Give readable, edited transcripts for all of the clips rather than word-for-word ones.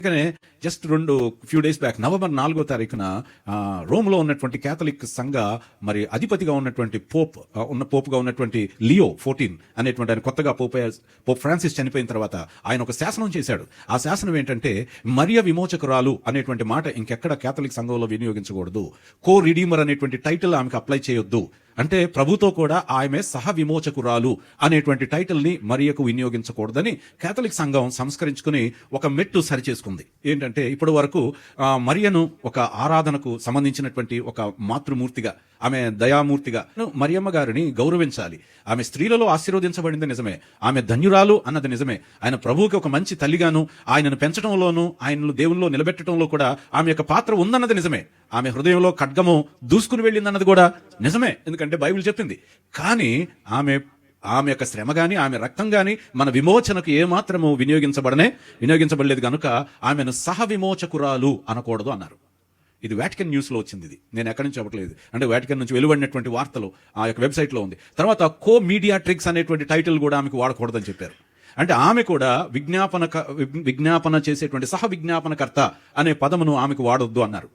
అందుకనే just few days back November 4వ తారీఖున రోమ్లో ఉన్నటువంటి కేథలిక్ సంఘ మరి అధిపతిగా ఉన్నటువంటి పోప్గా ఉన్నటువంటి లియో 14 అనేటువంటి ఆయన కొత్తగా పోప్ ఫ్రాన్సిస్ చనిపోయిన తర్వాత ఆయన ఒక శాసనం చేశాడు. ఆ శాసనం ఏంటంటే మరియ విమోచకురాలు అనేటువంటి మాట ఇంకెక్కడ కేథలిక్ సంఘంలో వినియోగించకూడదు. కో రిడీమర్ అనేటువంటి టైటిల్ ఆమెకు అప్లై చేయొద్దు. అంటే ప్రభుతో కూడా ఆమె సహ విమోచకురాలు అనేటువంటి టైటిల్ని మరియకు వినియోగించకూడదని కేథలిక్ సంఘం సంస్కరించుకుని ఒక మెట్టు సరిచేసుకుంది. ఏంటంటే ఇప్పటి వరకు మరియను ఒక ఆరాధనకు సంబంధించినటువంటి ఒక మాతృమూర్తిగా, ఆమె దయామూర్తిగా మరియమ్మ గారిని గౌరవించాలి. ఆమె స్త్రీలలో ఆశీర్వదించబడింది నిజమే, ఆమె ధన్యురాలు అన్నది నిజమే. ఆయన ప్రభువుకి ఒక మంచి తల్లిగాను, ఆయనను పెంచడంలోనూ ఆయనను దేవుల్లో నిలబెట్టడంలో కూడా ఆమె యొక్క పాత్ర ఉందన్నది నిజమే. ఆమె హృదయంలో ఖడ్గము దూసుకుని వెళ్ళిందన్నది కూడా నిజమే, ఎందుకంటే బైబిల్ చెప్పింది. కానీ ఆమె యొక్క శ్రమ గాని, ఆమె రక్తం గాని మన విమోచనకు ఏమాత్రము వినియోగించబడలేదు కనుక ఆమెను సహ విమోచకురాలు అనకూడదు అన్నారు. ఇది వాటికన్ న్యూస్లో వచ్చింది. ఇది నేను ఎక్కడి నుంచి చెప్పట్లేదు, అంటే వాటికన్ నుంచి వెలువడినటువంటి వార్తలు ఆ యొక్క వెబ్సైట్లో ఉంది. తర్వాత కో మీడియాట్రిక్స్ అనేటువంటి టైటిల్ కూడా ఆమెకు వాడకూడదని చెప్పారు. అంటే ఆమె కూడా విజ్ఞాపన చేసేటువంటి సహ విజ్ఞాపనకర్త అనే పదమును ఆమెకు వాడొద్దు అన్నారు.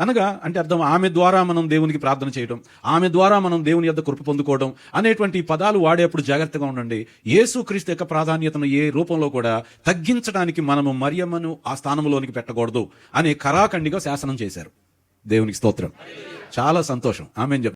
అనగా అంటే అర్థం, ఆమె ద్వారా మనం దేవునికి ప్రార్థన చేయడం, ఆమె ద్వారా మనం దేవుని యొద్ద కృప పొందుకోవడం అనేటువంటి పదాలు వాడేప్పుడు జాగ్రత్తగా ఉండండి. యేసుక్రీస్తు యొక్క ప్రాధాన్యతను ఏ రూపంలో కూడా తగ్గించడానికి మనము మరియమ్మను ఆ స్థానంలోనికి పెట్టకూడదు అనే కరాఖండిగా శాసనం చేశారు. దేవునికి స్తోత్రం. చాలా సంతోషం. ఆమేన్.